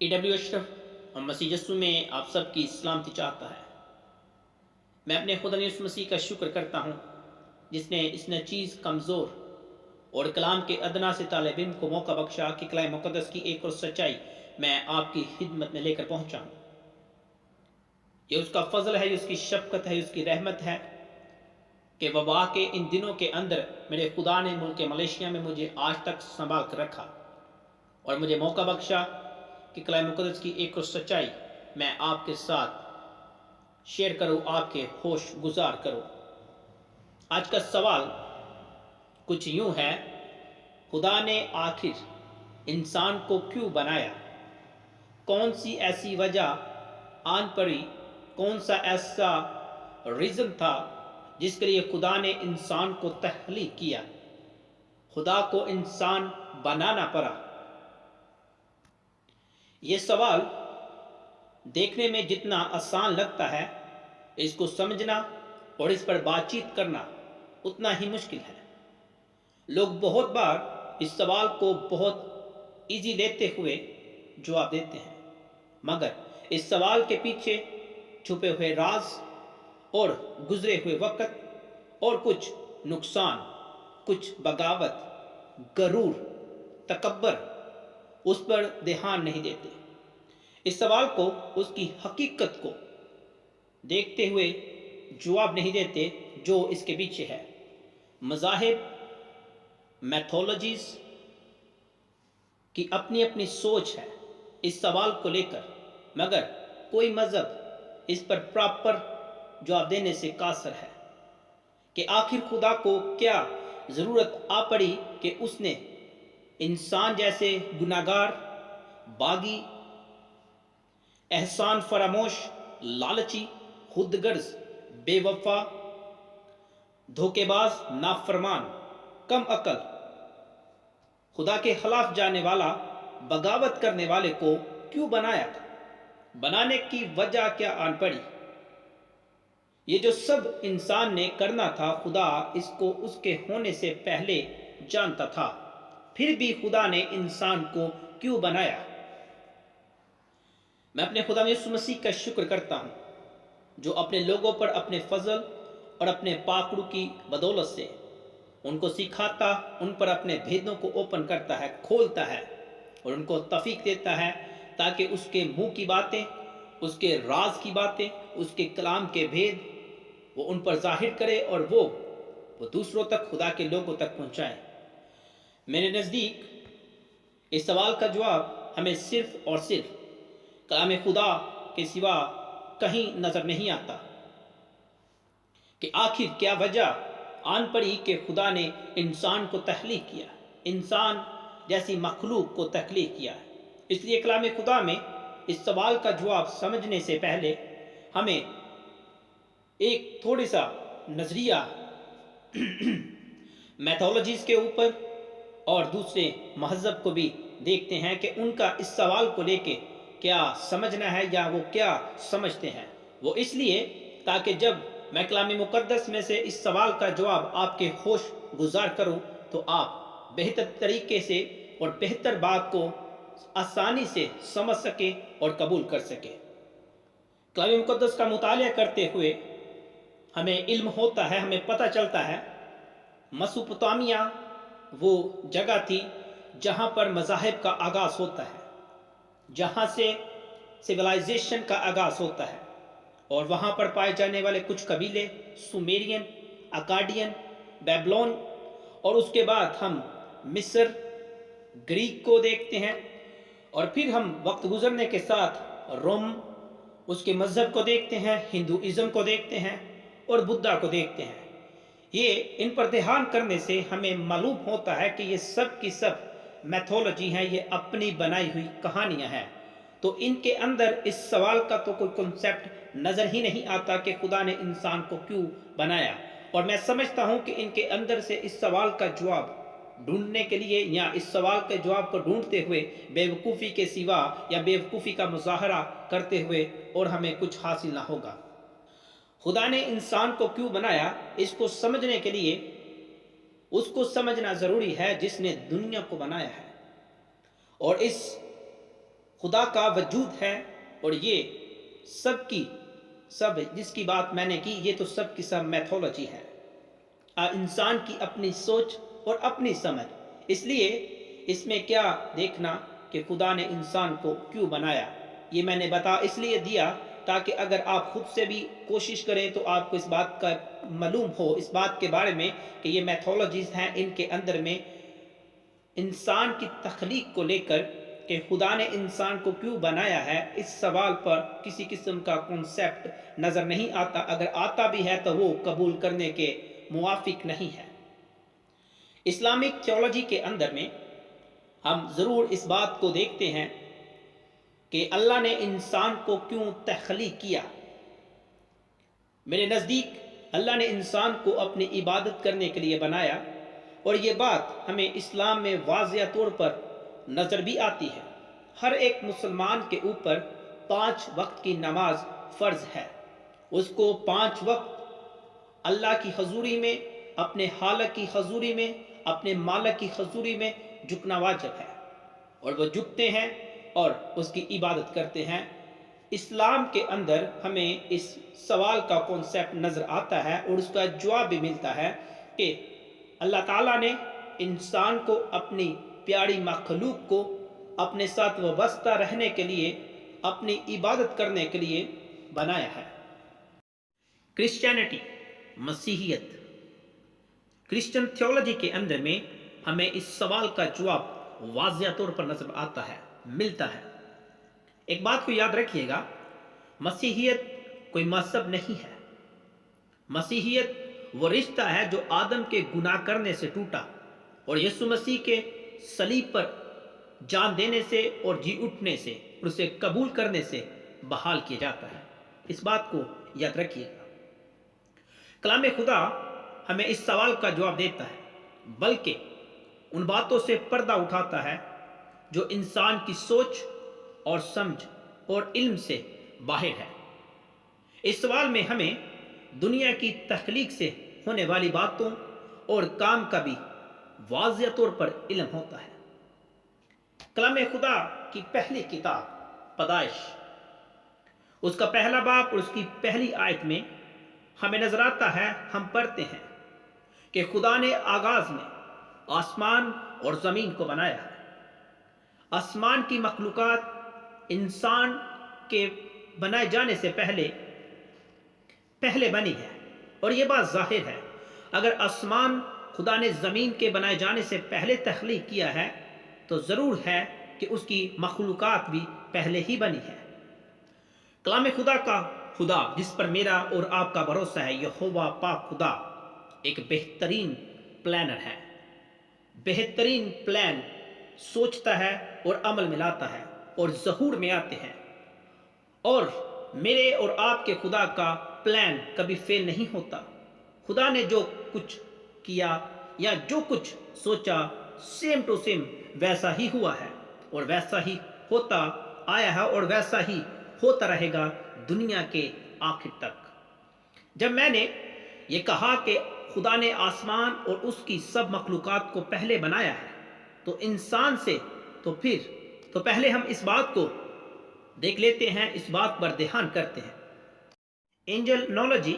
AW اشرف اور مسیح یسوع میں آپ سب کی سلامتی چاہتا ہے۔ میں اپنے خدا یسوع مسیح کا شکر کرتا ہوں جس نے اس نچیز کمزور اور کلام کے ادنا سے طالب علم کو موقع بخشا کہ کلام مقدس کی ایک اور سچائی میں آپ کی خدمت میں لے کر پہنچا ہوں۔ یہ اس کا فضل ہے، اس کی شفقت ہے، اس کی رحمت ہے کہ وبا کے ان دنوں کے اندر میرے خدا نے ملک ملیشیا میں مجھے آج تک سنبھال کر رکھا اور مجھے موقع بخشا کہ کلام مقدس کی ایک اور سچائی میں آپ کے ساتھ شیئر کروں، آپ کے ہوش گزار کروں۔ آج کا سوال کچھ یوں ہے: خدا نے آخر انسان کو کیوں بنایا؟ کون سی ایسی وجہ آن پڑی، کون سا ایسا ریزن تھا جس کے لیے خدا نے انسان کو تخلیق کیا، خدا کو انسان بنانا پڑا؟ یہ سوال دیکھنے میں جتنا آسان لگتا ہے، اس کو سمجھنا اور اس پر بات چیت کرنا اتنا ہی مشکل ہے۔ لوگ بہت بار اس سوال کو بہت ایزی لیتے ہوئے جواب دیتے ہیں، مگر اس سوال کے پیچھے چھپے ہوئے راز اور گزرے ہوئے وقت اور کچھ نقصان، کچھ بغاوت، غرور، تکبر، اس پر دھیان نہیں دیتے۔ اس سوال کو، اس کی حقیقت کو دیکھتے ہوئے جواب نہیں دیتے جو اس کے پیچھے ہے۔ مذاہب، میتھولوجیز کی اپنی اپنی سوچ ہے اس سوال کو لے کر، مگر کوئی مذہب اس پر پراپر جواب دینے سے قاصر ہے کہ آخر خدا کو کیا ضرورت آ پڑی کہ اس نے انسان جیسے گناہگار، باغی، احسان فراموش، لالچی، خود غرض، بے وفا، دھوکے باز، نافرمان، کم عقل، خدا کے خلاف جانے والا، بغاوت کرنے والے کو کیوں بنایا تھا؟ بنانے کی وجہ کیا آن پڑی؟ یہ جو سب انسان نے کرنا تھا، خدا اس کو اس کے ہونے سے پہلے جانتا تھا، پھر بھی خدا نے انسان کو کیوں بنایا؟ میں اپنے خدا یسوع مسیح کا شکر کرتا ہوں جو اپنے لوگوں پر اپنے فضل اور اپنے پاکڑوں کی بدولت سے ان کو سکھاتا، ان پر اپنے بھیدوں کو اوپن کرتا ہے، کھولتا ہے اور ان کو توفیق دیتا ہے تاکہ اس کے منہ کی باتیں، اس کے راز کی باتیں، اس کے کلام کے بھید وہ ان پر ظاہر کرے اور وہ دوسروں تک، خدا کے لوگوں تک پہنچائے۔ میرے نزدیک اس سوال کا جواب ہمیں صرف اور صرف کلام خدا کے سوا کہیں نظر نہیں آتا کہ آخر کیا وجہ آن پڑی کہ خدا نے انسان کو تخلیق کیا، انسان جیسی مخلوق کو تخلیق کیا۔ اس لیے کلام خدا میں اس سوال کا جواب سمجھنے سے پہلے ہمیں ایک تھوڑا سا نظریہ میتھولوجیز کے اوپر اور دوسرے مہذب کو بھی دیکھتے ہیں کہ ان کا اس سوال کو لے کے کیا سمجھنا ہے یا وہ کیا سمجھتے ہیں۔ وہ اس لیے تاکہ جب میں کلام مقدس میں سے اس سوال کا جواب آپ کے ہوش گزار کروں تو آپ بہتر طریقے سے اور بہتر بات کو آسانی سے سمجھ سکے اور قبول کر سکے۔ کلام مقدس کا مطالعہ کرتے ہوئے ہمیں علم ہوتا ہے، ہمیں پتہ چلتا ہے میسوپوٹامیہ وہ جگہ تھی جہاں پر مذاہب کا آغاز ہوتا ہے، جہاں سے سویلائزیشن کا آغاز ہوتا ہے، اور وہاں پر پائے جانے والے کچھ قبیلے سومیرین، اکادین، بیبلون، اور اس کے بعد ہم مصر، گریک کو دیکھتے ہیں، اور پھر ہم وقت گزرنے کے ساتھ روم، اس کے مذہب کو دیکھتے ہیں، ہندوازم کو دیکھتے ہیں اور بدھا کو دیکھتے ہیں۔ یہ ان پر دھیان کرنے سے ہمیں معلوم ہوتا ہے کہ یہ سب کی سب میتھولوجی ہیں، یہ اپنی بنائی ہوئی کہانیاں ہیں۔ تو ان کے اندر اس سوال کا تو کوئی کنسیپٹ نظر ہی نہیں آتا کہ خدا نے انسان کو کیوں بنایا، اور میں سمجھتا ہوں کہ ان کے اندر سے اس سوال کا جواب ڈھونڈنے کے لیے یا اس سوال کے جواب کو ڈھونڈتے ہوئے بیوقوفی کے سوا یا بیوقوفی کا مظاہرہ کرتے ہوئے اور ہمیں کچھ حاصل نہ ہوگا۔ خدا نے انسان کو کیوں بنایا، اس کو سمجھنے کے لیے اس کو سمجھنا ضروری ہے جس نے دنیا کو بنایا ہے، اور اس خدا کا وجود ہے، اور یہ سب جس کی بات میں نے کی یہ تو سب کی سب میتھولوجی ہے، انسان کی اپنی سوچ اور اپنی سمجھ۔ اس لیے اس میں کیا دیکھنا کہ خدا نے انسان کو کیوں بنایا، یہ میں نے بتا اس لیے دیا تاکہ اگر آپ خود سے بھی کوشش کریں تو آپ کو اس بات کا معلوم ہو، اس بات کے بارے میں کہ یہ میتھولوجیز ہیں، ان کے اندر میں انسان کی تخلیق کو لے کر کہ خدا نے انسان کو کیوں بنایا ہے، اس سوال پر کسی قسم کا کنسیپٹ نظر نہیں آتا، اگر آتا بھی ہے تو وہ قبول کرنے کے موافق نہیں ہے۔ اسلامک تھیولوجی کے اندر میں ہم ضرور اس بات کو دیکھتے ہیں کہ اللہ نے انسان کو کیوں تخلیق کیا۔ میرے نزدیک اللہ نے انسان کو اپنی عبادت کرنے کے لیے بنایا، اور یہ بات ہمیں اسلام میں واضح طور پر نظر بھی آتی ہے۔ ہر ایک مسلمان کے اوپر 5 وقت کی نماز فرض ہے، اس کو 5 وقت اللہ کی حضوری میں، اپنے خالق کی حضوری میں، اپنے مالک کی حضوری میں جھکنا واجب ہے، اور وہ جھکتے ہیں اور اس کی عبادت کرتے ہیں۔ اسلام کے اندر ہمیں اس سوال کا کانسیپٹ نظر آتا ہے اور اس کا جواب بھی ملتا ہے کہ اللہ تعالیٰ نے انسان کو، اپنی پیاری مخلوق کو اپنے ساتھ وابستہ رہنے کے لیے، اپنی عبادت کرنے کے لیے بنایا ہے۔ کرسچینٹی، مسیحیت، کرسچن تھیولوجی کے اندر میں ہمیں اس سوال کا جواب واضح طور پر نظر آتا ہے، ملتا ہے۔ ایک بات کو یاد رکھیے گا، مسیحیت کوئی مذہب نہیں ہے، مسیحیت وہ رشتہ ہے جو آدم کے گناہ کرنے سے ٹوٹا اور یسوع مسیح کے صلیب پر جان دینے سے اور جی اٹھنے سے اور اسے قبول کرنے سے بحال کیا جاتا ہے۔ اس بات کو یاد رکھیے گا۔ کلام خدا ہمیں اس سوال کا جواب دیتا ہے، بلکہ ان باتوں سے پردہ اٹھاتا ہے جو انسان کی سوچ اور سمجھ اور علم سے باہر ہے۔ اس سوال میں ہمیں دنیا کی تخلیق سے ہونے والی باتوں اور کام کا بھی واضح طور پر علم ہوتا ہے۔ کلام خدا کی پہلی کتاب پیدائش، اس کا پہلا باب اور اس کی پہلی آیت میں ہمیں نظر آتا ہے، ہم پڑھتے ہیں کہ خدا نے آغاز میں آسمان اور زمین کو بنایا ہے۔ آسمان کی مخلوقات انسان کے بنائے جانے سے پہلے بنی ہے، اور یہ بات ظاہر ہے، اگر آسمان خدا نے زمین کے بنائے جانے سے پہلے تخلیق کیا ہے تو ضرور ہے کہ اس کی مخلوقات بھی پہلے ہی بنی ہے۔ کلام خدا کا خدا جس پر میرا اور آپ کا بھروسہ ہے، یہوہ پاک خدا ایک بہترین پلانر ہے، بہترین پلان سوچتا ہے اور عمل میں لاتا ہے اور ظہور میں آتے ہیں، اور میرے اور آپ کے خدا کا پلان کبھی فیل نہیں ہوتا۔ خدا نے جو کچھ کیا یا جو کچھ سوچا سیم ٹو سیم ویسا ہی ہوا ہے، اور ویسا ہی ہوتا آیا ہے، اور ویسا ہی ہوتا رہے گا دنیا کے آخر تک۔ جب میں نے یہ کہا کہ خدا نے آسمان اور اس کی سب مخلوقات کو پہلے بنایا ہے، تو انسان سے تو پہلے ہم اس بات کو دیکھ لیتے ہیں، اس بات پر دھیان کرتے ہیں۔ اینجل نالوجی،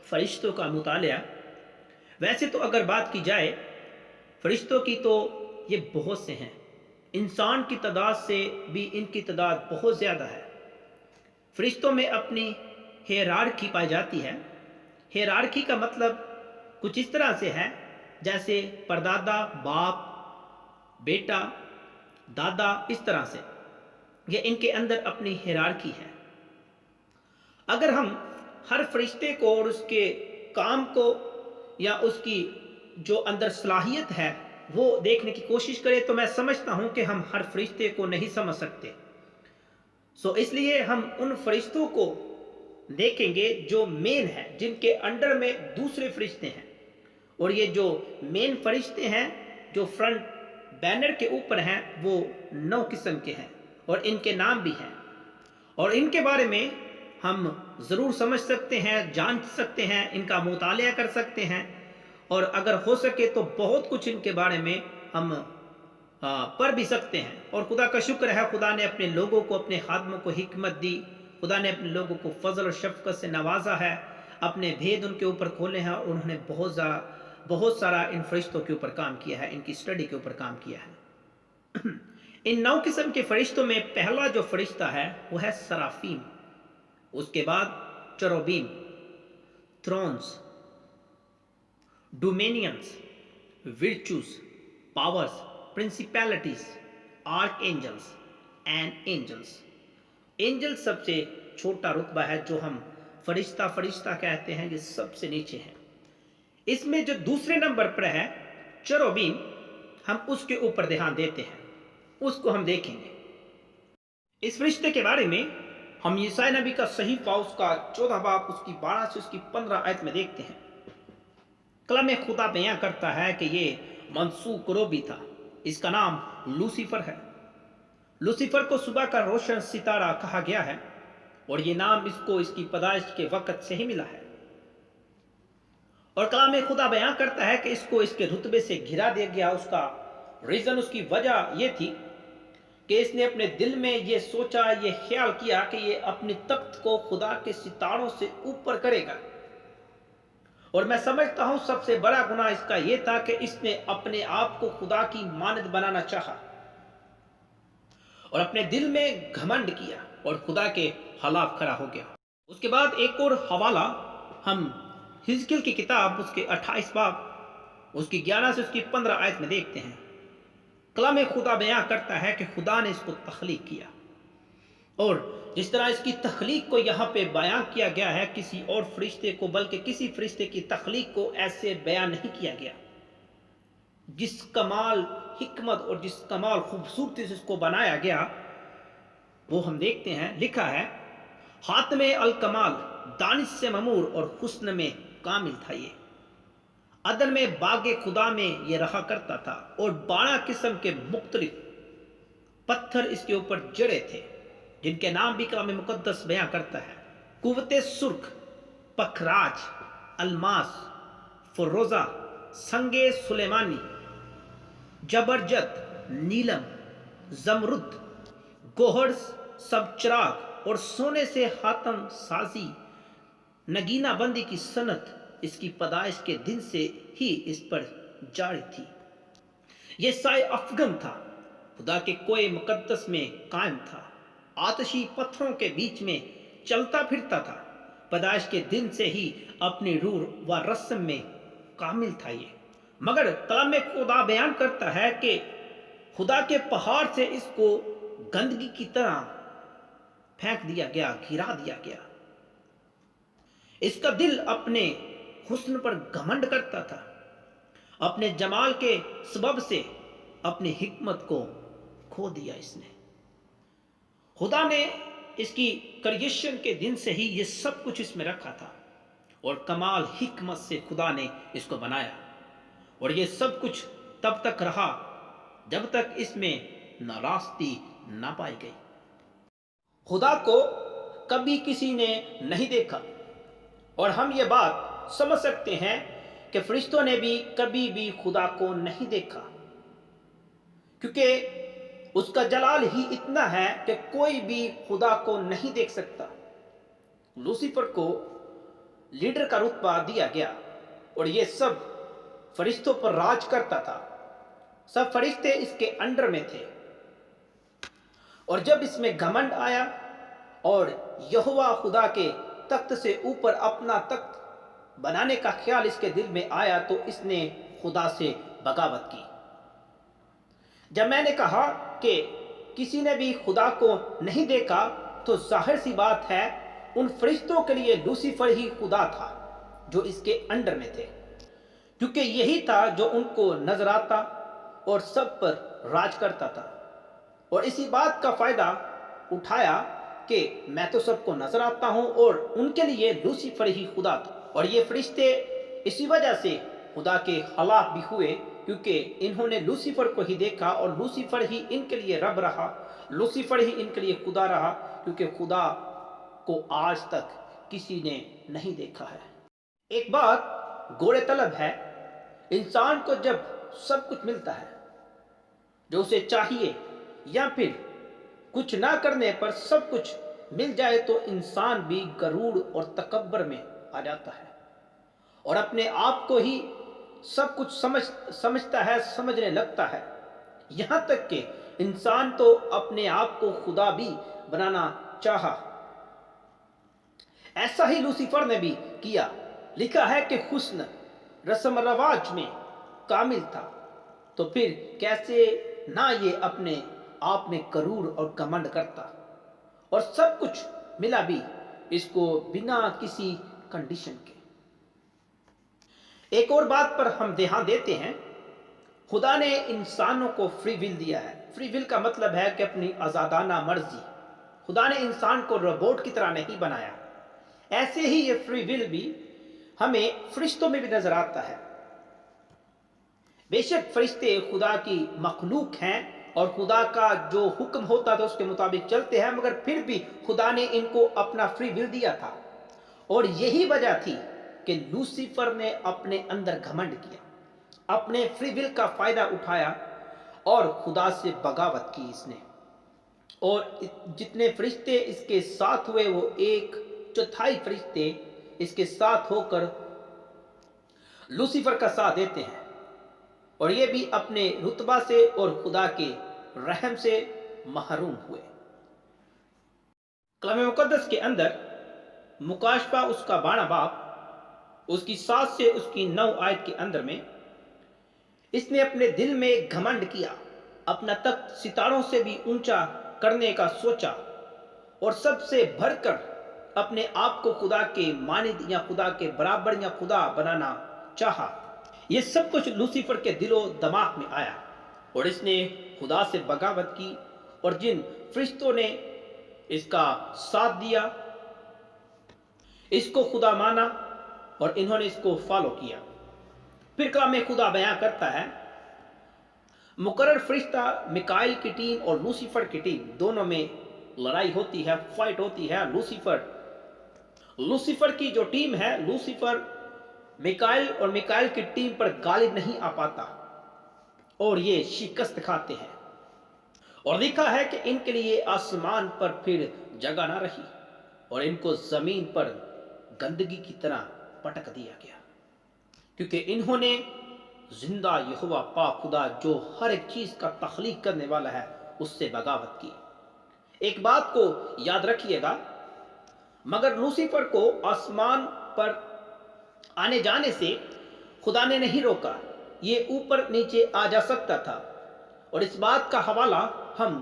فرشتوں کا مطالعہ، ویسے تو اگر بات کی جائے فرشتوں کی تو یہ بہت سے ہیں، انسان کی تعداد سے بھی ان کی تعداد بہت زیادہ ہے۔ فرشتوں میں اپنی ہیرارکی پائی جاتی ہے۔ ہیرارکی کا مطلب کچھ اس طرح سے ہے جیسے پردادا، باپ، بیٹا، دادا، اس طرح سے یہ ان کے اندر اپنی ہیرارکی ہے۔ اگر ہم ہر فرشتے کو اور اس کے کام کو یا اس کی جو اندر صلاحیت ہے وہ دیکھنے کی کوشش کریں تو میں سمجھتا ہوں کہ ہم ہر فرشتے کو نہیں سمجھ سکتے۔ اس لیے ہم ان فرشتوں کو دیکھیں گے جو مین ہے، جن کے انڈر میں دوسرے فرشتے ہیں، اور یہ جو مین فرشتے ہیں جو فرنٹ بینر کے اوپر ہیں وہ 9 قسم کے ہیں، اور ان کے نام بھی ہیں، اور ان کے بارے میں ہم ضرور سمجھ سکتے ہیں، جان سکتے ہیں، ان کا مطالعہ کر سکتے ہیں، اور اگر ہو سکے تو بہت کچھ ان کے بارے میں ہم پڑھ بھی سکتے ہیں. اور خدا کا شکر ہے خدا نے اپنے لوگوں کو، اپنے خادموں کو حکمت دی. خدا نے اپنے لوگوں کو فضل اور شفقت سے نوازا ہے، اپنے بھید ان کے اوپر کھولے ہیں، اور انہوں نے بہت سارا ان فرشتوں کے اوپر کام کیا ہے، ان کی اسٹڈی کے اوپر کام کیا ہے. ان 9 قسم کے فرشتوں میں پہلا جو فرشتہ ہے وہ ہے سرافیم. اس کے بعد cherubim, thrones, dominions, virtues, powers, principalities, archangels and angels. Angel سب سے چھوٹا رتبہ ہے، جو ہم فرشتہ کہتے ہیں، یہ سب سے نیچے ہے. اس میں جو دوسرے نمبر پر ہے چروبیم، ہم اس کے اوپر دھیان دیتے ہیں، اس کو ہم دیکھیں گے. اس فرشتے کے بارے میں ہم یسائی نبی کا صحیفہ اس کا 14 باب اس کی 12 سے اس کی 15 آیت میں دیکھتے ہیں. کلام خدا بیان کرتا ہے کہ یہ منسوخ کروبی تھا، اس کا نام لوسیفر ہے. لوسیفر کو صبح کا روشن ستارہ کہا گیا ہے، اور یہ نام اس کو اس کی پیدائش کے وقت سے ہی ملا ہے. اور کلام خدا بیان کرتا ہے کہ اس کو اس کے رتبے سے گھرا دیا گیا. اس کا ریزن، اس کی وجہ یہ تھی کہ اس نے اپنے دل میں یہ سوچا، یہ خیال کیا کہ یہ اپنے تخت کو خدا کے ستاروں سے اوپر کرے گا. اور میں سمجھتا ہوں سب سے بڑا گناہ اس کا یہ تھا کہ اس نے اپنے آپ کو خدا کی مانند بنانا چاہا، اور اپنے دل میں گھمنڈ کیا، اور خدا کے خلاف کھڑا ہو گیا. اس کے بعد ایک اور حوالہ ہم حزقیل کی کتاب اس کے 28 باب اس کی 11 سے اس کی 15 آیت میں دیکھتے ہیں. کلام خدا بیان کرتا ہے کہ خدا نے اس کو تخلیق کیا، اور جس طرح اس کی تخلیق کو یہاں پہ بیان کیا گیا ہے، کسی اور فرشتے کو، بلکہ کسی فرشتے کی تخلیق کو ایسے بیان نہیں کیا گیا. جس کمال حکمت اور جس کمال خوبصورتی سے اس کو بنایا گیا وہ ہم دیکھتے ہیں. لکھا ہے خاتم الکمال، دانش سے ممور اور حسن میں کامل تھا. یہ عدن میں باغ خدا میں یہ رہا کرتا تھا، اور 12 قسم کے مختلف پتھر اس کے اوپر جڑے تھے، جن کے نام بھی کلام مقدس بیان کرتا ہے. قوت سرخ، پکھراج، الماس، فروزہ، سنگ سلیمانی، جبرجت، نیلم، زمرد، گوہر، سب چراغ، اور سونے سے حاتم سازی، نگینہ بندی کی صنعت اس کی پیدائش کے دن سے ہی اس پر جاری تھی. یہ سائے افغن تھا، خدا کے کوئے مقدس میں قائم تھا، آتشی پتھروں کے بیچ میں چلتا پھرتا تھا. پیدائش کے دن سے ہی اپنی روح و رسم میں کامل تھا. یہ مگر کلام خدا بیان کرتا ہے کہ خدا کے پہاڑ سے اس کو گندگی کی طرح پھینک دیا گیا، گرا دیا گیا. اس کا دل اپنے حسن پر گھمنڈ کرتا تھا، اپنے جمال کے سبب سے اپنی حکمت کو کھو دیا. اس نے، خدا نے اس کی کریشن کے دن سے ہی یہ سب کچھ اس میں رکھا تھا، اور کمال حکمت سے خدا نے اس کو بنایا. اور یہ سب کچھ تب تک رہا جب تک اس میں ناراستی نہ پائی گئی. خدا کو کبھی کسی نے نہیں دیکھا، اور ہم یہ بات سمجھ سکتے ہیں کہ فرشتوں نے بھی کبھی بھی خدا کو نہیں دیکھا، کیونکہ اس کا جلال ہی اتنا ہے کہ کوئی بھی خدا کو نہیں دیکھ سکتا. لوسیفر کو لیڈر کا رتبہ دیا گیا، اور یہ سب فرشتوں پر راج کرتا تھا. سب فرشتے اس کے انڈر میں تھے. اور جب اس میں گھمنڈ آیا اور یہوہ خدا کے تخت سے اوپر اپنا تخت بنانے کا خیال اس کے دل میں آیا، تو اس نے خدا سے بغاوت کی. جب میں نے کہا کہ کسی نے بھی خدا کو نہیں دیکھا، تو ظاہر سی بات ہے ان فرشتوں کے لیے لوسیفر ہی خدا تھا جو اس کے انڈر میں تھے، کیونکہ یہی تھا جو ان کو نظر آتا اور سب پر راج کرتا تھا. اور اسی بات کا فائدہ اٹھایا کہ میں تو سب کو نظر آتا ہوں، اور ان کے لیے لوسیفر ہی خدا تھا. اور یہ فرشتے اسی وجہ سے خدا کے خلاف بھی ہوئے، کیونکہ انہوں نے لوسیفر کو ہی دیکھا، اور لوسیفر ہی ان کے لیے رب رہا، لوسیفر ہی ان کے لیے خدا رہا، کیونکہ خدا کو آج تک کسی نے نہیں دیکھا ہے. ایک بات گورے طلب ہے، انسان کو جب سب کچھ ملتا ہے جو اسے چاہیے، یا پھر کچھ نہ کرنے پر سب کچھ مل جائے تو انسان بھی غرور اور تکبر میں آ جاتا ہے اور اپنے آپ کو ہی سب کچھ سمجھتا ہے، سمجھنے لگتا ہے، یہاں تک کہ انسان تو اپنے آپ کو خدا بھی بنانا چاہا۔ ایسا ہی لوسیفر نے بھی کیا۔ لکھا ہے کہ حسن رسم و رواج میں کامل تھا، تو پھر کیسے نہ یہ اپنے آپ میں غرور اور گھمنڈ کرتا، اور سب کچھ ملا بھی اس کو بنا کسی کنڈیشن کے۔ ایک اور بات پر ہم دھیان دیتے ہیں، خدا نے انسانوں کو فری ول دیا ہے۔ فری ول کا مطلب ہے کہ اپنی آزادانہ مرضی۔ خدا نے انسان کو روبوٹ کی طرح نہیں بنایا۔ ایسے ہی یہ فری ول بھی ہمیں فرشتوں میں بھی نظر آتا ہے۔ بے شک فرشتے خدا کی مخلوق ہیں اور خدا کا جو حکم ہوتا تھا اس کے مطابق چلتے ہیں، مگر پھر بھی خدا نے ان کو اپنا فری ول دیا تھا، اور یہی وجہ تھی کہ لوسیفر نے اپنے اندر گھمنڈ کیا، اپنے فری ول کا فائدہ اٹھایا اور خدا سے بغاوت کی اس نے، اور جتنے فرشتے اس کے ساتھ ہوئے وہ 1/4 فرشتے اس کے ساتھ ہو کر لوسیفر کا ساتھ دیتے ہیں، اور یہ بھی اپنے رتبہ سے اور خدا کے رحم سے محروم ہوئے۔ کلام مقدس کے اندر مکاشفہ اس کا 12 باب اس کی 7 سے اس کی 9 آیت کے اندر میں اس نے اپنے دل میں گھمنڈ کیا، اپنا تخت ستاروں سے بھی اونچا کرنے کا سوچا، اور سب سے بڑھ کر اپنے آپ کو خدا کے مانند یا خدا کے برابر یا خدا بنانا چاہا۔ یہ سب کچھ لوسیفر کے دل و دماغ میں آیا، اور اس نے خدا سے بغاوت کی، اور جن فرشتوں نے اس کا ساتھ دیا اس کو خدا مانا اور انہوں نے اس کو فالو کیا۔ پھر کلام خدا بیان کرتا ہے، مقرر فرشتہ میکائیل کی ٹیم اور لوسیفر کی ٹیم دونوں میں لڑائی ہوتی ہے، فائٹ ہوتی ہے۔ لوسیفر کی جو ٹیم ہے، لوسیفر میکائیل اور میکائیل کی ٹیم پر غالب نہیں آ پاتا اور یہ شکست کھاتے ہیں، اور لکھا ہے کہ ان کے لیے آسمان پر پھر جگہ نہ رہی اور ان کو زمین پر گندگی کی طرح پٹک دیا گیا، کیونکہ انہوں نے زندہ یہوہ پاک خدا جو ہر ایک چیز کا تخلیق کرنے والا ہے اس سے بغاوت کی۔ ایک بات کو یاد رکھیے گا، مگر لوسیفر کو آسمان پر آنے جانے سے خدا نے نہیں روکا، یہ اوپر نیچے آ جا سکتا تھا، اور اس بات کا حوالہ ہم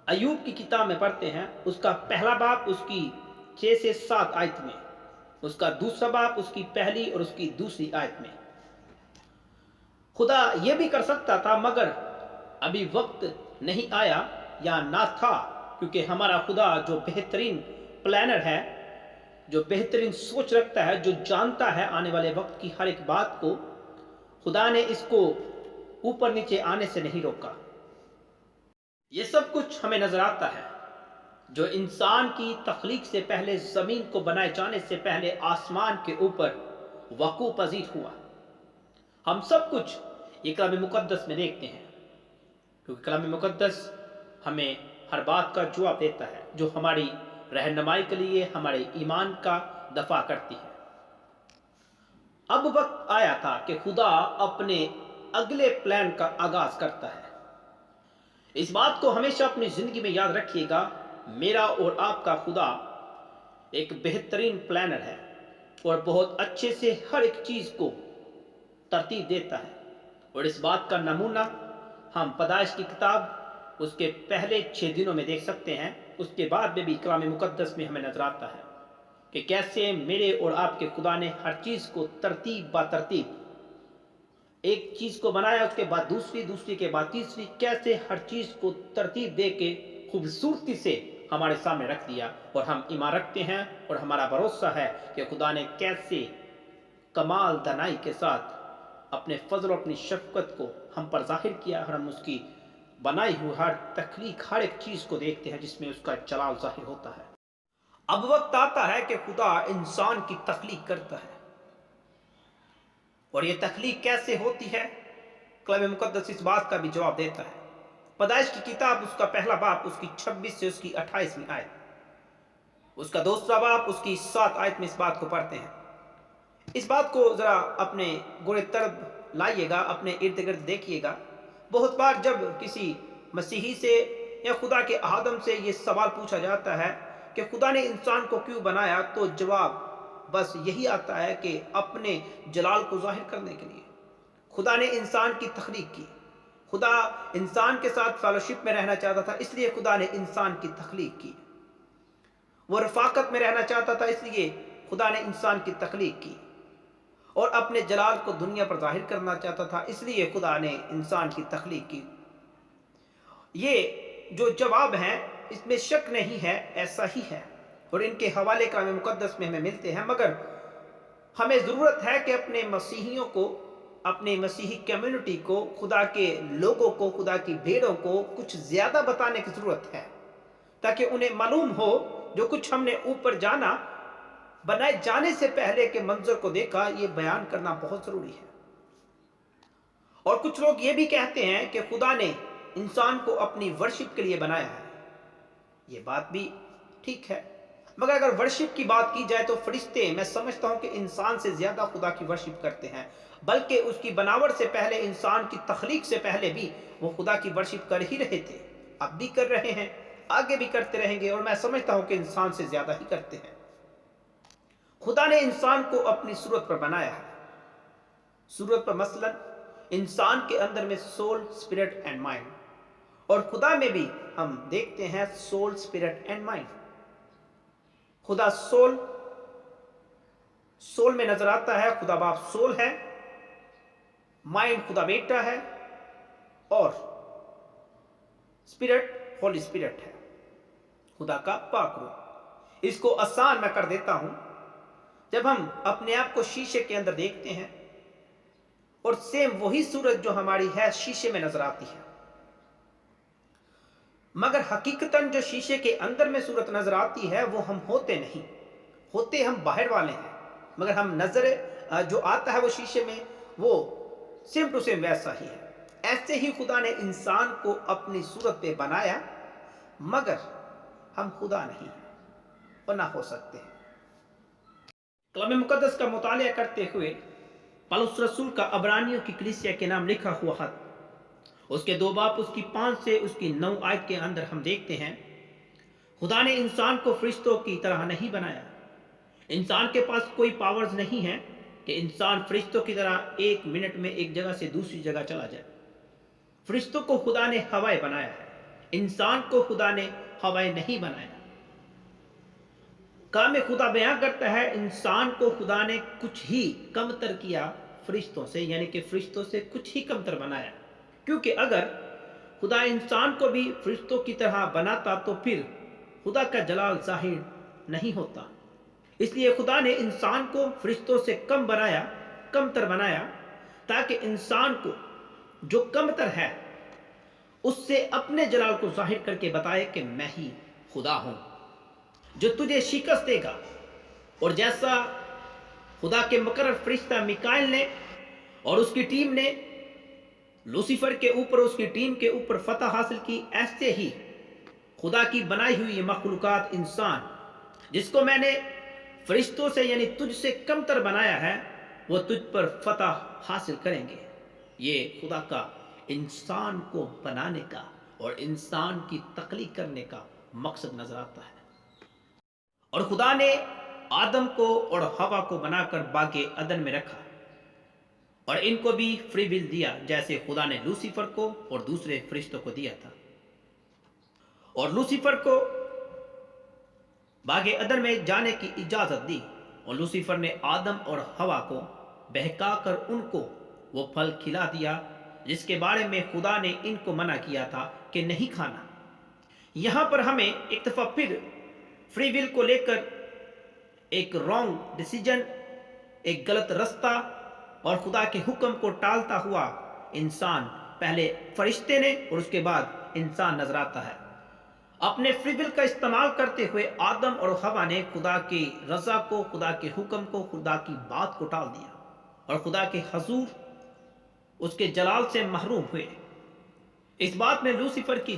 ایوب کی کتاب میں پڑھتے ہیں، اس کا 1 باب اس کی 6 سے 7 آیت میں، اس کا 2 باب اس کی 1 اور اس کی 2 آیت میں۔ خدا یہ بھی کر سکتا تھا، مگر ابھی وقت نہیں آیا یا نہ تھا، کیونکہ ہمارا خدا جو بہترین پلانر ہے، جو بہترین سوچ رکھتا ہے، جو جانتا ہے آنے والے وقت کی ہر ایک بات کو، خدا نے اس کو اوپر نیچے آنے سے نہیں روکا۔ یہ سب کچھ ہمیں نظر آتا ہے جو انسان کی تخلیق سے پہلے، زمین کو بنائے جانے سے پہلے آسمان کے اوپر وقوع پذیر ہوا۔ ہم سب کچھ یہ کلام مقدس میں دیکھتے ہیں، کیونکہ کلام مقدس ہمیں ہر بات کا جواب دیتا ہے جو ہماری رہنمائی کے لیے ہمارے ایمان کا دفاع کرتی ہے۔ اب وقت آیا تھا کہ خدا اپنے اگلے پلان کا آغاز کرتا ہے۔ اس بات کو ہمیشہ اپنی زندگی میں یاد رکھیے گا، میرا اور آپ کا خدا ایک بہترین پلانر ہے اور بہت اچھے سے ہر ایک چیز کو ترتیب دیتا ہے، اور اس بات کا نمونہ ہم پیدائش کی کتاب اس کے پہلے 6 دنوں میں دیکھ سکتے ہیں۔ اس کے بعد میں بھی کلام مقدس میں ہمیں نظر آتا ہے کہ کیسے میرے اور آپ کے خدا نے ہر چیز کو ترتیب با ترتیب، ایک چیز کو بنایا، اس کے بعد دوسری، دوسری کے بعد تیسری، کیسے ہر چیز کو ترتیب دے کے خوبصورتی سے ہمارے سامنے رکھ دیا، اور ہم ایمان رکھتے ہیں اور ہمارا بھروسہ ہے کہ خدا نے کیسے کمال دانائی کے ساتھ اپنے فضل اور اپنی شفقت کو ہم پر ظاہر کیا، اور ہم اس کی بنائی ہوئی ہر تخلیق، ہر ایک چیز کو دیکھتے ہیں جس میں اس کا جلال ظاہر ہوتا ہے۔ اب وقت آتا ہے کہ خدا انسان کی تخلیق کرتا ہے، اور یہ تخلیق کیسے ہوتی ہے؟ کلام مقدس اس بات کا بھی جواب دیتا ہے۔ پیدائش کی کتاب اس کا پہلا باب اس کی 26 سے اس کی 28ویں آیت، اس کا دوسرا باب اس کی 7 آیت میں اس بات کو پڑھتے ہیں۔ اس بات کو ذرا اپنے گوڑے طرف لائیے گا، اپنے ارد گرد دیکھیے گا۔ بہت بار جب کسی مسیحی سے یا خدا کے آدم سے یہ سوال پوچھا جاتا ہے کہ خدا نے انسان کو کیوں بنایا، تو جواب بس یہی آتا ہے کہ اپنے جلال کو ظاہر کرنے کے لیے خدا نے انسان کی تخلیق کی۔ خدا انسان کے ساتھ فیلوشپ میں رہنا چاہتا تھا، اس لیے خدا نے انسان کی تخلیق کی۔ وہ رفاقت میں رہنا چاہتا تھا، اس لیے خدا نے انسان کی تخلیق کی۔ اور اپنے جلال کو دنیا پر ظاہر کرنا چاہتا تھا، اس لیے خدا نے انسان کی تخلیق کی۔ یہ جو جواب ہیں اس میں شک نہیں ہے، ایسا ہی ہے، اور ان کے حوالے کلام مقدس میں ہمیں ملتے ہیں۔ مگر ہمیں ضرورت ہے کہ اپنے مسیحیوں کو، اپنے مسیحی کمیونٹی کو، خدا کے لوگوں کو، خدا کی بھیڑوں کو کچھ زیادہ بتانے کی ضرورت ہے، تاکہ انہیں معلوم ہو جو کچھ ہم نے اوپر جانا، بنائے جانے سے پہلے کے منظر کو دیکھا، یہ بیان کرنا بہت ضروری ہے۔ اور کچھ لوگ یہ بھی کہتے ہیں کہ خدا نے انسان کو اپنی ورشپ کے لیے بنایا ہے۔ یہ بات بھی ٹھیک ہے، مگر اگر ورشپ کی بات کی جائے تو فرشتے، میں سمجھتا ہوں کہ انسان سے زیادہ خدا کی ورشپ کرتے ہیں، بلکہ اس کی بناوٹ سے پہلے، انسان کی تخلیق سے پہلے بھی وہ خدا کی ورشپ کر ہی رہے تھے، اب بھی کر رہے ہیں، آگے بھی کرتے رہیں گے، اور میں سمجھتا ہوں کہ انسان سے زیادہ ہی کرتے ہیں۔ خدا نے انسان کو اپنی صورت پر بنایا ہے۔ صورت پر مثلا انسان کے اندر میں سول، اسپرٹ اینڈ مائنڈ، اور خدا میں بھی ہم دیکھتے ہیں سول، اسپرٹ اینڈ مائنڈ۔ خدا سول میں نظر آتا ہے، خدا باپ سول ہے، مائنڈ خدا بیٹا ہے، اور اسپرٹ ہولی اسپرٹ ہے، خدا کا پاک روح۔ اس کو آسان میں کر دیتا ہوں، جب ہم اپنے آپ کو شیشے کے اندر دیکھتے ہیں اور سیم وہی صورت جو ہماری ہے شیشے میں نظر آتی ہے، مگر حقیقتاً جو شیشے کے اندر میں صورت نظر آتی ہے وہ ہم ہوتے نہیں، ہوتے ہم باہر والے ہیں، مگر ہم نظر جو آتا ہے وہ شیشے میں، وہ سیم ٹو سیم ویسا ہی ہے۔ ایسے ہی خدا نے انسان کو اپنی صورت پہ بنایا، مگر ہم خدا نہیں ہیں اور نہ ہو سکتے ہیں۔ کلام مقدس کا مطالعہ کرتے ہوئے پولس رسول کا عبرانیوں کی کلیسیا کے نام لکھا ہوا خط، اس کے 2 باب اس کی 5 سے اس کی 9 آیت کے اندر ہم دیکھتے ہیں خدا نے انسان کو فرشتوں کی طرح نہیں بنایا۔ انسان کے پاس کوئی پاورز نہیں ہے کہ انسان فرشتوں کی طرح 1 منٹ میں ایک جگہ سے دوسری جگہ چلا جائے۔ فرشتوں کو خدا نے ہوائیں بنایا ہے، انسان کو خدا نے ہوائیں نہیں بنایا۔ کام خدا بیان کرتا ہے انسان کو خدا نے کچھ ہی کمتر کیا فرشتوں سے، یعنی کہ فرشتوں سے کچھ ہی کمتر بنایا، کیونکہ اگر خدا انسان کو بھی فرشتوں کی طرح بناتا تو پھر خدا کا جلال ظاہر نہیں ہوتا۔ اس لیے خدا نے انسان کو فرشتوں سے کمتر بنایا، تاکہ انسان کو جو کمتر ہے اس سے اپنے جلال کو ظاہر کر کے بتائے کہ میں ہی خدا ہوں جو تجھے شکست دے گا۔ اور جیسا خدا کے مقرر فرشتہ میکائیل نے اور اس کی ٹیم نے لوسیفر کے اوپر، اس کی ٹیم کے اوپر فتح حاصل کی، ایسے ہی خدا کی بنائی ہوئی یہ مخلوقات، انسان جس کو میں نے فرشتوں سے یعنی تجھ سے کمتر بنایا ہے، وہ تجھ پر فتح حاصل کریں گے۔ یہ خدا کا انسان کو بنانے کا اور انسان کی تخلیق کرنے کا مقصد نظر آتا ہے۔ اور خدا نے آدم کو اور حوا کو بنا کر باغ عدن میں رکھا، اور ان کو بھی فری ول دیا، جیسے خدا نے لوسیفر کو اور دوسرے فرشتوں کو دیا تھا۔ اور لوسیفر کو باغ عدن میں جانے کی اجازت دی، اور لوسیفر نے آدم اور حوا کو بہکا کر ان کو وہ پھل کھلا دیا جس کے بارے میں خدا نے ان کو منع کیا تھا کہ نہیں کھانا۔ یہاں پر ہمیں ایک دفعہ پھر فری ول کو لے کر ایک رانگ ڈیسیجن، ایک غلط رستہ اور خدا کے حکم کو ٹالتا ہوا انسان، پہلے فرشتے نے اور اس کے بعد انسان نظر آتا ہے۔ اپنے فری ول کا استعمال کرتے ہوئے آدم اور حوا نے خدا کی رضا کو، خدا کے حکم کو، خدا کی بات کو ٹال دیا، اور خدا کے حضور، اس کے جلال سے محروم ہوئے۔ اس بات میں لوسیفر کی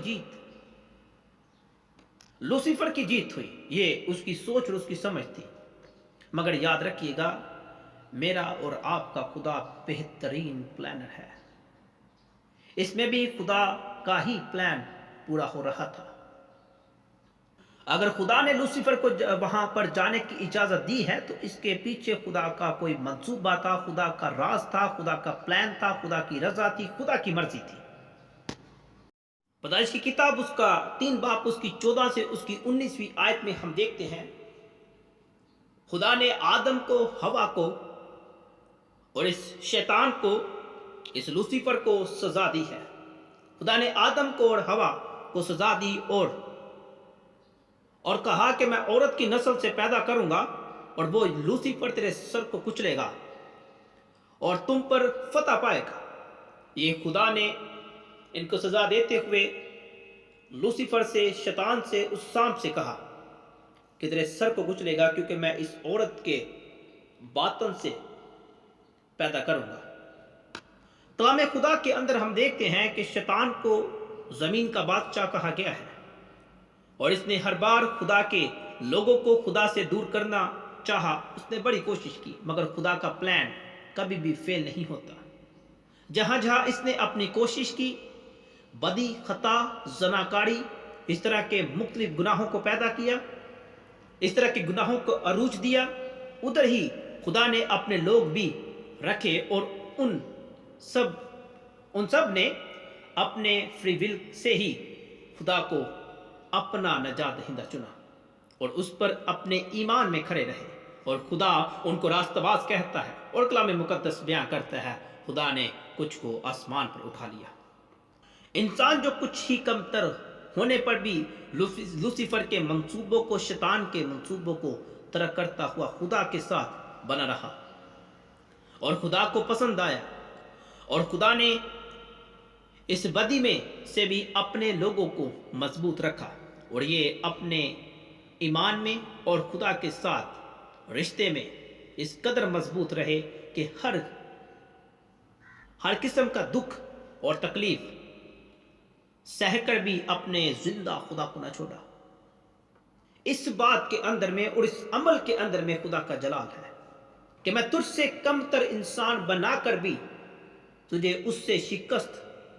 جیت ہوئی، یہ اس کی سوچ اور اس کی سمجھ تھی۔ مگر یاد رکھیے گا، میرا اور آپ کا خدا بہترین پلانر ہے۔ اس میں بھی خدا کا ہی پلان پورا ہو رہا تھا۔ اگر خدا نے لوسیفر کو وہاں پر جانے کی اجازت دی ہے تو اس کے پیچھے خدا کا کوئی منصوبہ تھا، خدا کا راز تھا، خدا کا پلان تھا، خدا کی رضا تھی، خدا کی مرضی تھی۔ پیدائش کی کتاب اس کا 3 باب اس کی 14 سے اس کی 19ویں آیت میں ہم دیکھتے ہیں، خدا نے آدم کو، ہوا کو اور اس شیطان کو، اس لوسیفر کو سزا دی ہے۔ خدا نے آدم کو اور ہوا کو سزا دی اور کہا کہ میں عورت کی نسل سے پیدا کروں گا اور وہ لوسیفر تیرے سر کو کچلے گا اور تم پر فتح پائے گا۔ یہ خدا نے ان کو سزا دیتے ہوئے لوسیفر سے، شیطان سے، اس سانپ سے کہا کہ تیرے سر کو کچلے گا، کیونکہ میں اس عورت کے باطن سے پیدا کروں گا۔ کلام خدا کے اندر ہم دیکھتے ہیں کہ شیطان کو زمین کا بادشاہ کہا گیا ہے، اور اس نے ہر بار خدا کے لوگوں کو خدا سے دور کرنا چاہا، اس نے بڑی کوشش کی، مگر خدا کا پلان کبھی بھی فیل نہیں ہوتا۔ جہاں جہاں اس نے اپنی کوشش کی، بدی، خطا، زناکاری، اس طرح کے مختلف گناہوں کو پیدا کیا، اس طرح کے گناہوں کو عروج دیا، ادھر ہی خدا نے اپنے لوگ بھی رکھے، اور ان سب نے اپنے فری ول سے ہی خدا کو اپنا نجات دہندہ چنا اور اس پر اپنے ایمان میں کھڑے رہے، اور خدا ان کو راستہ باز کہتا ہے، اور کلام مقدس بیان کرتا ہے خدا نے کچھ کو آسمان پر اٹھا لیا۔ انسان جو کچھ ہی کمتر ہونے پر بھی لوسیفر کے منصوبوں کو، شیطان کے منصوبوں کو ترک کرتا ہوا خدا کے ساتھ بنا رہا اور خدا کو پسند آیا، اور خدا نے اس بدی میں سے بھی اپنے لوگوں کو مضبوط رکھا، اور یہ اپنے ایمان میں اور خدا کے ساتھ رشتے میں اس قدر مضبوط رہے کہ ہر قسم کا دکھ اور تکلیف سہ کر بھی اپنے زندہ خدا کو نہ چھوڑا۔ اس بات کے اندر میں اور اس عمل کے اندر میں خدا کا جلال ہے کہ میں تجھ سے کم تر انسان بنا کر بھی تجھے اس سے شکست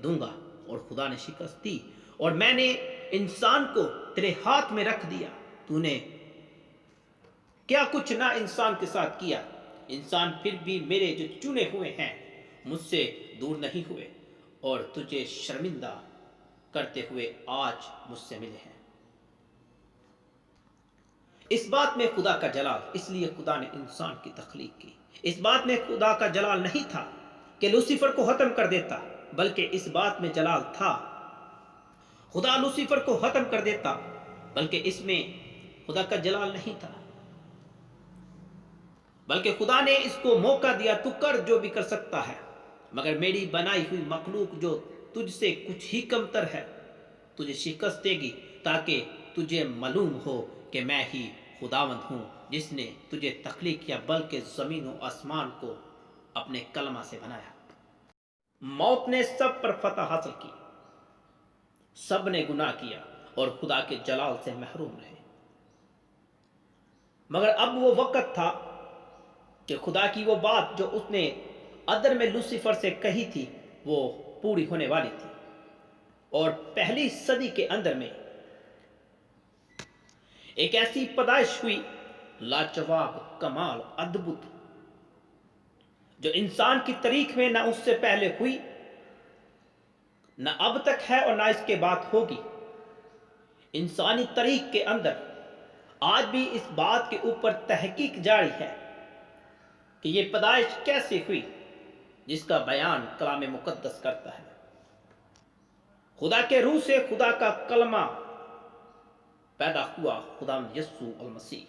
دوں گا، اور خدا نے شکست دی، اور میں نے انسان کو تیرے ہاتھ میں رکھ دیا، تو نے کیا کچھ نہ انسان کے ساتھ کیا۔ انسان پھر بھی میرے جو چنے ہوئے ہیں مجھ سے دور نہیں ہوئے، اور تجھے شرمندہ کرتے ہوئے آج مجھ سے ملے ہیں۔ اس بات میں خدا کا جلال، اس لیے خدا نے انسان کی تخلیق کی۔ اس بات میں خدا کا جلال نہیں تھا کہ لوسیفر کو ختم کر دیتا، بلکہ اس بات میں جلال تھا خدا لوسیفر کو ختم کر دیتا، بلکہ اس میں خدا کا جلال نہیں تھا، بلکہ خدا نے اس کو موقع دیا، تو کر جو بھی کر سکتا ہے، مگر میری بنائی ہوئی مخلوق جو تجھ سے کچھ ہی کمتر ہے تجھے شکست دے گی، تاکہ تجھے معلوم ہو کہ میں ہی خداوند ہوں جس نے تجھے تخلیق کیا، بلکہ زمین و آسمان کو اپنے کلمہ سے بنایا۔ موت نے سب پر فتح حاصل کی، سب نے گناہ کیا اور خدا کے جلال سے محروم رہے، مگر اب وہ وقت تھا کہ خدا کی وہ بات جو اس نے ادر میں لوسیفر سے کہی تھی وہ پوری ہونے والی تھی، اور پہلی صدی کے اندر میں ایک ایسی پیدائش ہوئی لاجواب، کمال، ادبھت، جو انسان کی تاریخ میں نہ اس سے پہلے ہوئی، نہ اب تک ہے اور نہ اس کے بعد ہوگی۔ انسانی تاریخ کے اندر آج بھی اس بات کے اوپر تحقیق جاری ہے کہ یہ پیدائش کیسے ہوئی، جس کا بیان کلام مقدس کرتا ہے۔ خدا کے روح سے خدا کا کلمہ پیدا ہوا، خدا یسوع المسیح،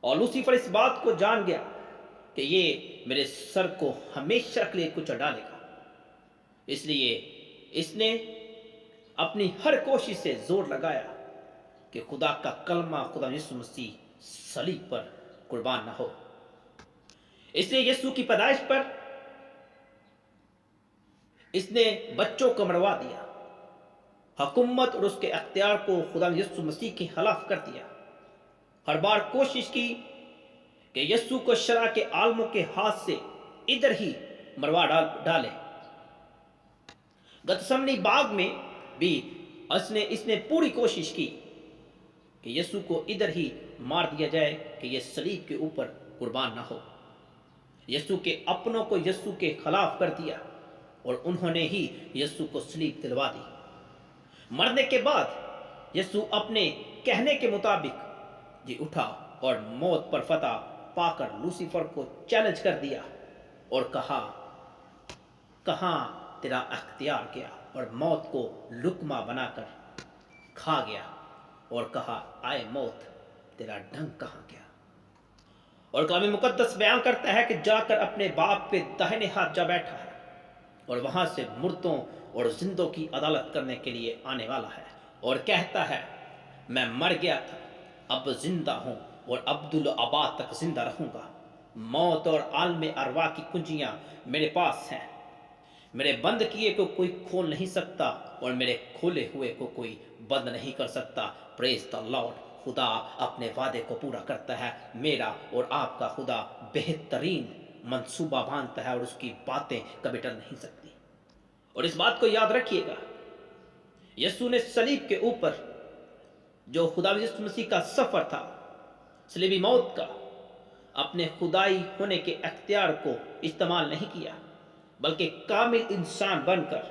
اور لوسیفر اس بات کو جان گیا کہ یہ میرے سر کو ہمیشہ کے لیے کچل ڈالے گا، اس لیے اس نے اپنی ہر کوشش سے زور لگایا کہ خدا کا کلمہ، خدا یسوع مسیح صلیب پر قربان نہ ہو۔ اس لیے یسوع کی پیدائش پر اس نے بچوں کو مروا دیا، حکومت اور اس کے اختیار کو خدا یسوع مسیح کے خلاف کر دیا۔ ہر بار کوشش کی کہ یسوع کو شرع کے عالموں کے ہاتھ سے ادھر ہی مروا ڈالے۔ گتسمنی باغ میں بھی اس نے پوری کوشش کی کہ یسوع کو ادھر ہی مار دیا جائے کہ یہ صلیب کے اوپر قربان نہ ہو۔ یسوع کے اپنوں کو یسوع کے خلاف کر دیا اور انہوں نے ہی یسوع کو صلیب دلوا دی۔ مرنے کے بعد یسوع اپنے کہنے کے مطابق اٹھا اور موت پر فتح پا کر لوسیفر کو چیلنج کر دیا اور کہا، کہاں تیرا اختیار گیا؟ اور موت کو لقمہ بنا کر کھا گیا اور کہا، آئے موت تیرا ڈنگ کہاں گیا؟ اور کلام مقدس بیان کرتا ہے کہ جا کر اپنے باپ پہ داہنے ہاتھ جا بیٹھا ہے اور وہاں سے مردوں اور زندوں کی عدالت کرنے کے لیے آنے والا ہے، اور کہتا ہے، میں مر گیا تھا، اب زندہ ہوں اور ابدالآباد تک زندہ رہوں گا۔ موت اور عالم ارواح کی کنجیاں میرے پاس ہیں، میرے بند کیے کو کوئی کھول نہیں سکتا اور میرے کھولے ہوئے کو کوئی بند نہیں کر سکتا۔ پریز دی لارڈ۔ خدا اپنے وعدے کو پورا کرتا ہے۔ میرا اور آپ کا خدا بہترین منصوبہ باندھتا ہے اور اس کی باتیں کبھی ٹل نہیں سکتی۔ اور اس بات کو یاد رکھیے گا، یسوع نے صلیب کے اوپر جو خدا یسوع مسیح کا سفر تھا، صلیبی موت کا، اپنے خدائی ہونے کے اختیار کو استعمال نہیں کیا، بلکہ کامل انسان بن کر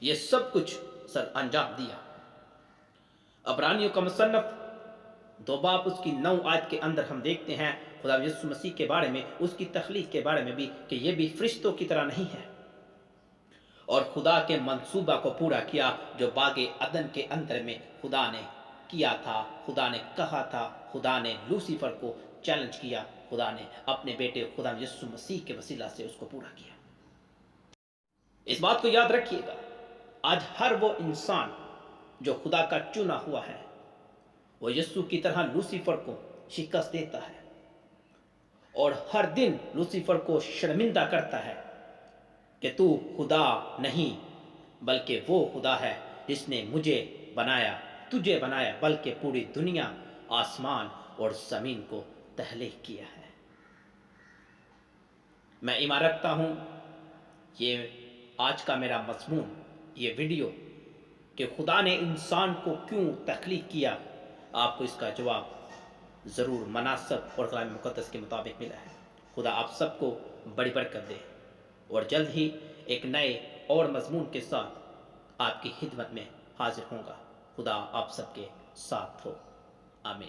یہ سب کچھ سر انجام دیا۔ عبرانیوں کا مصنف 2 باب اس کی 9 آیت کے اندر ہم دیکھتے ہیں خدا یسوع مسیح کے بارے میں، اس کی تخلیق کے بارے میں بھی، کہ یہ بھی فرشتوں کی طرح نہیں ہے، اور خدا کے منصوبہ کو پورا کیا جو باغ عدن کے اندر میں خدا نے کیا تھا، خدا نے کہا تھا، خدا نے لوسیفر کو چیلنج کیا، خدا نے اپنے بیٹے خدا یسوع مسیح کے وسیلہ سے اس کو پورا کیا۔ اس بات کو یاد رکھیے گا، آج ہر وہ انسان جو خدا کا چنا ہوا ہے، وہ یسوع کی طرح لوسیفر کو شکست دیتا ہے اور ہر دن لوسیفر کو شرمندہ کرتا ہے کہ تو خدا نہیں بلکہ وہ خدا ہے جس نے مجھے بنایا، تجھے بنایا، بلکہ پوری دنیا، آسمان اور زمین کو تخلیق کیا ہے۔ میں ایمان رکھتا ہوں یہ آج کا میرا مضمون، یہ ویڈیو، کہ خدا نے انسان کو کیوں تخلیق کیا، آپ کو اس کا جواب ضرور مناسب اور کلام مقدس کے مطابق ملا ہے۔ خدا آپ سب کو بڑی برکت دے، اور جلد ہی ایک نئے اور مضمون کے ساتھ آپ کی خدمت میں حاضر ہوں گا۔ خدا آپ سب کے ساتھ ہو، آمین۔